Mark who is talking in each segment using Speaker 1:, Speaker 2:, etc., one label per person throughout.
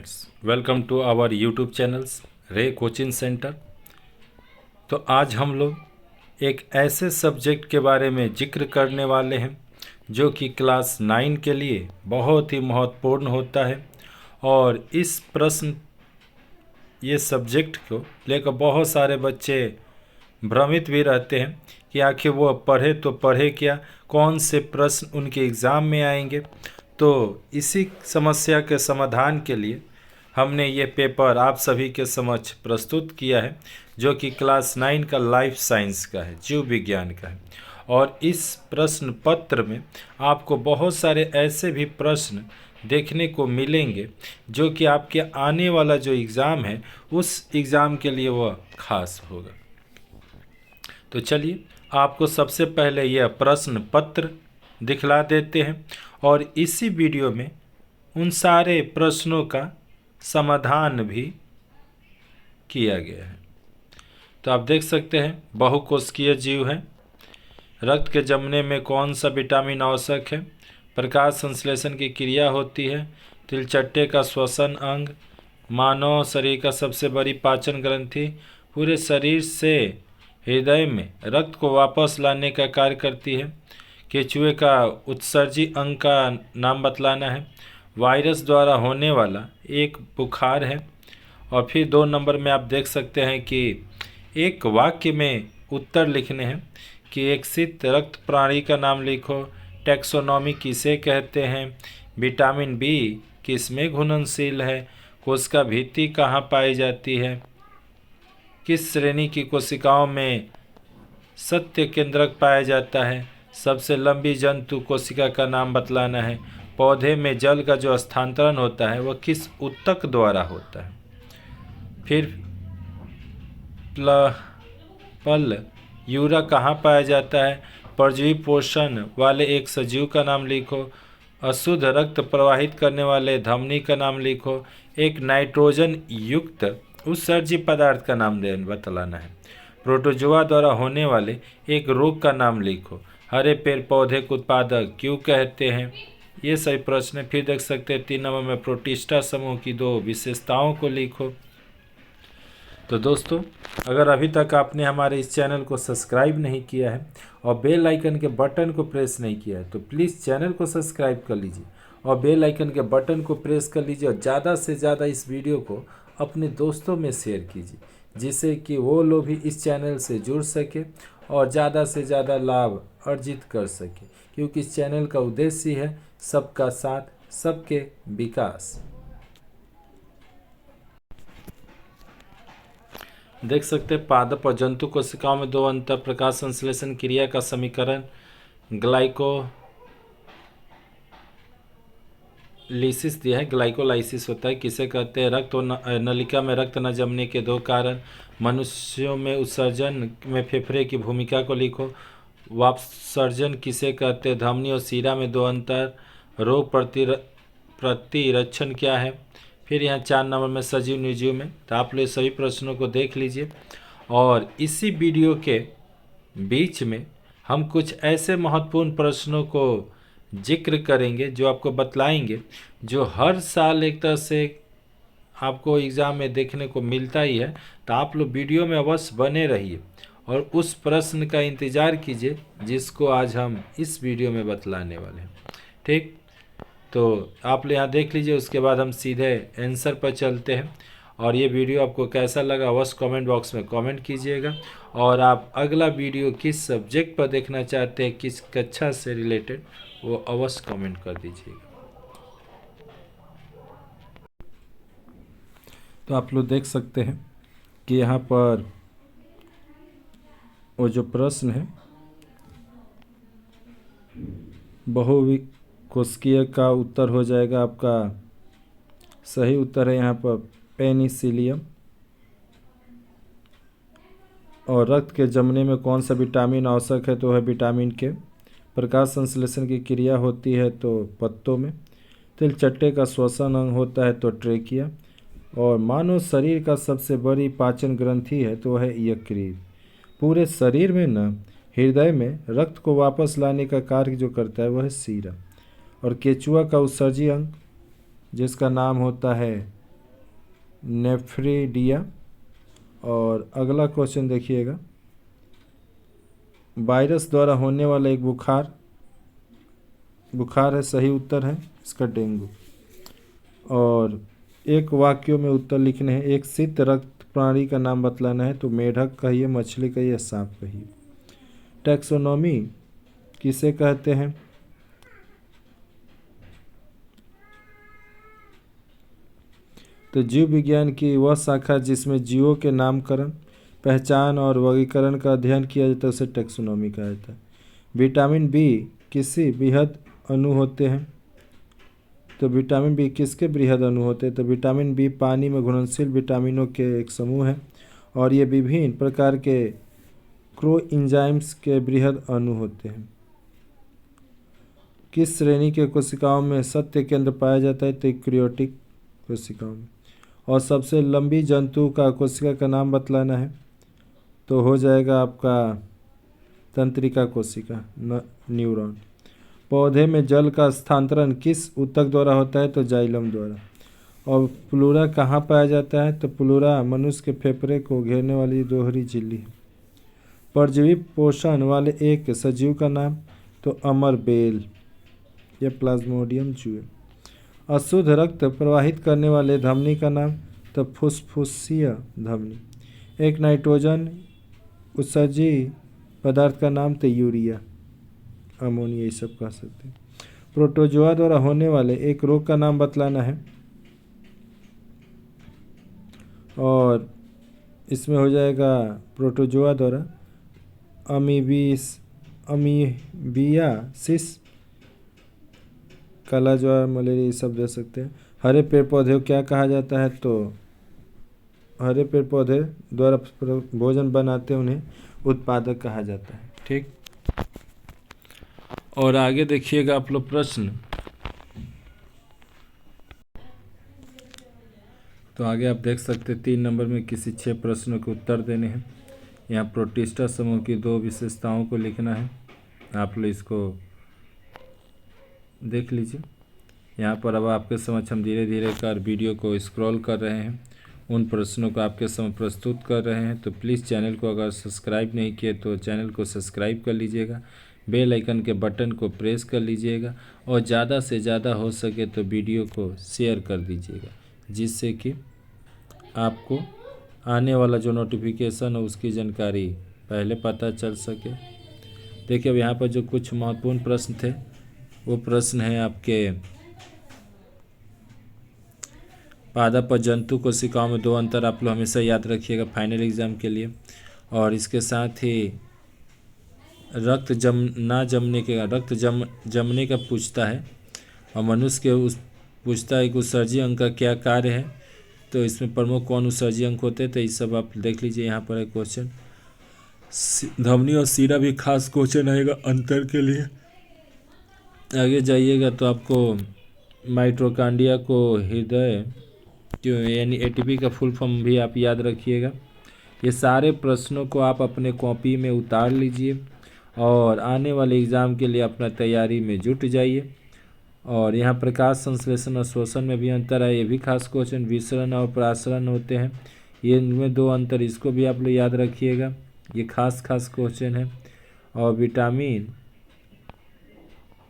Speaker 1: Students, welcome to our YouTube channels Ray coaching centre. तो आज हम लोग एक ऐसे सब्जेक्ट के बारे में जिक्र करने वाले हैं जो कि क्लास 9 के लिए बहुत ही महत्वपूर्ण होता है। और इस ये सब्जेक्ट को लेकर बहुत सारे बच्चे भ्रमित भी रहते हैं कि आखिर वो पढ़े तो पढ़े क्या, कौन से प्रश्न उनके एग्ज़ाम में आएंगे। तो इसी समस्या के समाधान के लिए हमने ये पेपर आप सभी के समक्ष प्रस्तुत किया है, जो कि क्लास 9 का लाइफ साइंस का है, जीव विज्ञान का है। और इस प्रश्न पत्र में आपको बहुत सारे ऐसे भी प्रश्न देखने को मिलेंगे जो कि आपके आने वाला जो एग्ज़ाम है उस एग्ज़ाम के लिए वह खास होगा। तो चलिए आपको सबसे पहले यह प्रश्न पत्र दिखला देते हैं और इसी वीडियो में उन सारे प्रश्नों का समाधान भी किया गया है। तो आप देख सकते हैं, बहुकोशिकीय जीव है, रक्त के जमने में कौन सा विटामिन आवश्यक है, प्रकाश संश्लेषण की क्रिया होती है, तिलचट्टे का श्वसन अंग, मानव शरीर का सबसे बड़ी पाचन ग्रंथि पूरे शरीर से हृदय में रक्त को वापस लाने का कार्य करती है, केचुए का उत्सर्जी अंग का नाम बतलाना है, वायरस द्वारा होने वाला एक बुखार है। और फिर 2 नंबर में आप देख सकते हैं कि एक वाक्य में उत्तर लिखने हैं कि एक शीत रक्त प्राणी का नाम लिखो, टैक्सोनॉमी किसे कहते हैं, विटामिन बी किसमें घुलनशील है, कोशिका भित्ति कहाँ पाई जाती है, किस श्रेणी की कोशिकाओं में सत्य केंद्रक पाया जाता है, सबसे लंबी जंतु कोशिका का नाम बतलाना है, पौधे में जल का जो स्थानांतरण होता है वह किस ऊतक द्वारा होता है, फिर पल यूरा कहाँ पाया जाता है, परजीवी पोषण वाले एक सजीव का नाम लिखो, अशुद्ध रक्त प्रवाहित करने वाले धमनी का नाम लिखो, एक नाइट्रोजन युक्त उत्सर्जी पदार्थ का नाम बतलाना है, प्रोटोजोआ द्वारा होने वाले एक रोग का नाम लिखो, हरे पेड़ पौधे को उत्पादक क्यों कहते हैं। ये सही प्रश्न है। फिर देख सकते हैं 3 नंबर में प्रोटिस्टा समूह की 2 विशेषताओं को लिखो। तो दोस्तों, अगर अभी तक आपने हमारे इस चैनल को सब्सक्राइब नहीं किया है और बेल आइकन के बटन को प्रेस नहीं किया है तो प्लीज़ चैनल को सब्सक्राइब कर लीजिए और बेल आइकन के बटन को प्रेस कर लीजिए और ज़्यादा से ज़्यादा इस वीडियो को अपने दोस्तों में शेयर कीजिए, जिससे कि वो लोग भी इस चैनल से जुड़ सके और ज़्यादा से ज़्यादा लाभ अर्जित कर सके, क्योंकि इस चैनल का उद्देश्य है सबका साथ सबके विकास। देख सकते हैं पादप और जंतु कोशिकाओं में 2 अंतर प्रकाश संश्लेषण क्रिया का समीकरण ग्लाइकोलाइसिस दिया है, ग्लाइकोलाइसिस होता है, किसे कहते हैं, रक्त और नलिका में रक्त न जमने के 2 कारण, मनुष्यों में उत्सर्जन में फेफड़े की भूमिका को लिखो, वापसर्जन किसे कहते हैं, धमनी और सीरा में 2 अंतर, रोग प्रतिरक्षण क्या है। फिर यहाँ 4 नंबर में सजीव निर्जीव में। तो आप लोग सभी प्रश्नों को देख लीजिए और इसी वीडियो के बीच में हम कुछ ऐसे महत्वपूर्ण प्रश्नों को जिक्र करेंगे जो आपको बतलाएंगे, जो हर साल एक तरह से आपको एग्ज़ाम में देखने को मिलता ही है। तो आप लोग वीडियो में अवश्य बने रहिए और उस प्रश्न का इंतज़ार कीजिए जिसको आज हम इस वीडियो में बतलाने वाले हैं। ठीक, तो आप यहाँ देख लीजिए, उसके बाद हम सीधे आंसर पर चलते हैं। और ये वीडियो आपको कैसा लगा अवश्य कमेंट बॉक्स में कमेंट कीजिएगा और आप अगला वीडियो किस सब्जेक्ट पर देखना चाहते हैं, किस कक्षा से रिलेटेड, वो अवश्य कमेंट कर दीजिएगा। तो आप लोग देख सकते हैं कि यहाँ पर वो जो प्रश्न है बहुकोशिकीय का उत्तर हो जाएगा, आपका सही उत्तर है यहाँ पर पेनिसिलियम। और रक्त के जमने में कौन सा विटामिन आवश्यक है, तो है विटामिन के। प्रकाश संश्लेषण की क्रिया होती है तो पत्तों में। तिलचट्टे का श्वसन अंग होता है तो ट्रेकिया। और मानव शरीर का सबसे बड़ी पाचन ग्रंथि है तो है यकृत। पूरे शरीर में न हृदय में रक्त को वापस लाने का कार्य जो करता है वह है सीरा। और केचुआ का उत्सर्जी अंग जिसका नाम होता है नेफ्रिडिया। और अगला क्वेश्चन देखिएगा, वायरस द्वारा होने वाला एक बुखार है, सही उत्तर है इसका डेंगू। और एक वाक्यों में उत्तर लिखने हैं। एक शीत रक्त प्राणी का नाम बतलाना है, तो मेढक कहिए, मछली कहिए, सांप कहिए। टैक्सोनॉमी किसे कहते हैं? तो जीव विज्ञान की वह शाखा जिसमें जीवों के नामकरण, पहचान और वर्गीकरण का अध्ययन किया जाता है उसे टैक्सोनॉमी कहा जाता है। विटामिन बी किसी बृहद अणु होते हैं? तो विटामिन बी किसके बृहद अणु होते हैं? तो विटामिन बी पानी में घुलनशील विटामिनों के एक समूह है और ये विभिन्न प्रकार के कोएंजाइम्स के बृहद अणु होते हैं। किस श्रेणी के कोशिकाओं में सत्य केंद्र पाया जाता है? तो यूकेरियोटिक कोशिकाओं में। और सबसे लंबी जंतु का कोशिका का नाम बतलाना है, तो हो जाएगा आपका तंत्रिका कोशिका, न्यूरॉन। पौधे में जल का स्थानांतरण किस ऊतक द्वारा होता है? तो जाइलम द्वारा। और प्लूरा कहाँ पाया जाता है? तो प्लूरा मनुष्य के फेफड़े को घेरने वाली दोहरी झिल्ली है। परजीवी पोषण वाले एक सजीव का नाम? तो अमरबेल या प्लाज्मोडियम चूहे। अशुद्ध रक्त प्रवाहित करने वाले धमनी का नाम? तो फुसफुसिया धमनी। एक नाइट्रोजन उत्सर्जी पदार्थ का नाम? तो यूरिया, अमोनिया, ये सब कह सकते हैं। प्रोटोजोआ द्वारा होने वाले एक रोग का नाम बतलाना है, और इसमें हो जाएगा प्रोटोजोआ द्वारा अमीबियासिस, काला ज्वार, मलेरिया, ये सब दे सकते हैं। हरे पेड़ पौधे को क्या कहा जाता है? तो हरे पेड़ पौधे द्वारा भोजन बनाते हैं उन्हें उत्पादक कहा जाता है। ठीक, और आगे देखिएगा आप लोग प्रश्न। तो आगे आप देख सकते हैं 3 नंबर में किसी 6 प्रश्नों के उत्तर देने हैं। यहाँ प्रोटिस्टा समूह की 2 विशेषताओं को लिखना है। आप लोग इसको देख लीजिए। यहाँ पर अब आपके समक्ष हम धीरे धीरे कर वीडियो को स्क्रॉल कर रहे हैं, उन प्रश्नों को आपके समझ प्रस्तुत कर रहे हैं। तो प्लीज़ चैनल को अगर सब्सक्राइब नहीं किए तो चैनल को सब्सक्राइब कर लीजिएगा, बेल आइकन के बटन को प्रेस कर लीजिएगा और ज़्यादा से ज़्यादा हो सके तो वीडियो को शेयर कर दीजिएगा, जिससे कि आपको आने वाला जो नोटिफिकेशन हो उसकी जानकारी पहले पता चल सके। देखिए अब यहाँ पर जो कुछ महत्वपूर्ण प्रश्न थे वो प्रश्न है आपके पादप और जंतु कोशिकाओं में 2 अंतर आप लोग हमेशा याद रखिएगा फाइनल एग्ज़ाम के लिए। और इसके साथ ही रक्त जमने का पूछता है, और मनुष्य के उस पूछता है कि उत्सर्जी अंग का क्या कार्य है, तो इसमें प्रमुख कौन उत्सर्जी अंग होते हैं, तो ये सब आप देख लीजिए। यहाँ पर एक क्वेश्चन धमनी और सीरा भी खास क्वेश्चन आएगा अंतर के लिए। आगे जाइएगा तो आपको माइटोकॉन्ड्रिया को हृदय यानी एटीपी का फुल फॉर्म भी आप याद रखिएगा। ये सारे प्रश्नों को आप अपने कॉपी में उतार लीजिए और आने वाले एग्ज़ाम के लिए अपना तैयारी में जुट जाइए। और यहाँ प्रकाश संश्लेषण और शोषण में भी अंतर है, ये भी खास क्वेश्चन। विसरण और प्रासरण होते हैं, ये इनमें 2 अंतर, इसको भी आप लोग याद रखिएगा, ये खास क्वेश्चन है। और विटामिन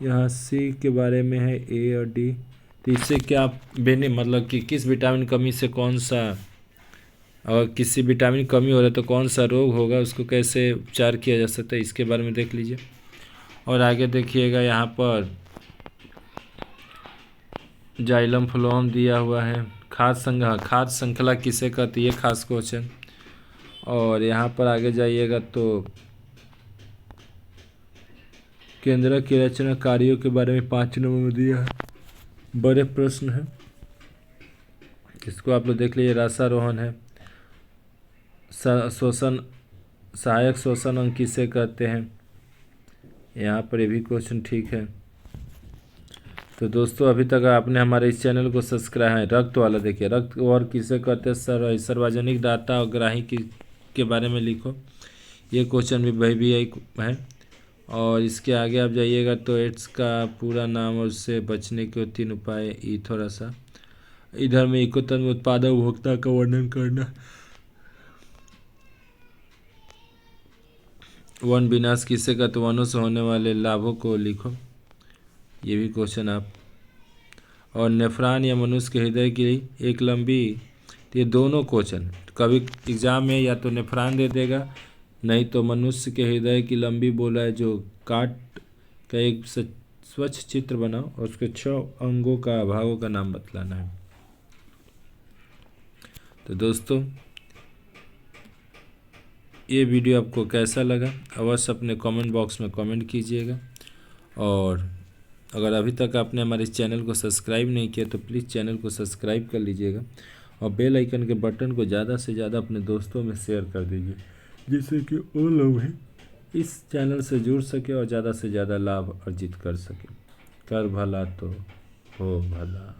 Speaker 1: यहाँ सी के बारे में है, ए और डी, तो इससे क्या मतलब कि किस विटामिन कमी से कौन सा, अगर किसी विटामिन कमी हो रहा है तो कौन सा रोग होगा, उसको कैसे उपचार किया जा सकता है, इसके बारे में देख लीजिए। और आगे देखिएगा यहाँ पर जाइलम फ्लोएम दिया हुआ है। खाद्य श्रृंखला किसे कहती है, खास क्वेश्चन। और यहाँ पर आगे जाइएगा तो केंद्रक की रचना कार्यों के बारे में 5 नंबर में दिया है, बड़े प्रश्न है, इसको आप लोग देख लीजिए। रसारोहण है, शोषण, सहायक शोषण अंग किसे कहते हैं, यहाँ पर ये भी क्वेश्चन ठीक है। तो दोस्तों अभी तक आपने हमारे इस चैनल को सब्सक्राइब है, रक्त वाला देखिए, रक्त और किसे कहते हैं, सार्वजनिक दाता और ग्राही के बारे में लिखो, ये क्वेश्चन भी भाई भी एक है। और इसके आगे आप जाइएगा तो एड्स का पूरा नाम और उससे बचने के 3 उपाय, ये थोड़ा सा। इधर में इकोतत्व में उत्पादक उपभोक्ता का वर्णन करना। वन विनाश किससे का, तो वनों से होने वाले लाभों को लिखो। ये भी क्वेश्चन आप। और नेफ्रॉन या मनुष्य के हृदय की एक लंबी, तो ये दोनों क्वेश्चन कभी एग्जाम में या तो नेफ्रॉन दे देगा, नहीं तो मनुष्य के हृदय की लंबी बोला है जो काट का एक स्वच्छ चित्र बनाओ और उसके 6 अंगों का भागों का नाम बतलाना है। तो दोस्तों ये वीडियो आपको कैसा लगा अवश्य अपने कमेंट बॉक्स में कमेंट कीजिएगा। और अगर अभी तक आपने हमारे इस चैनल को सब्सक्राइब नहीं किया तो प्लीज़ चैनल को सब्सक्राइब कर लीजिएगा और बेल आइकन के बटन को ज़्यादा से ज़्यादा अपने दोस्तों में शेयर कर दीजिए, जिससे कि वो लोग भी इस चैनल से जुड़ सके और ज़्यादा से ज़्यादा लाभ अर्जित कर सके। कर भला तो हो भला।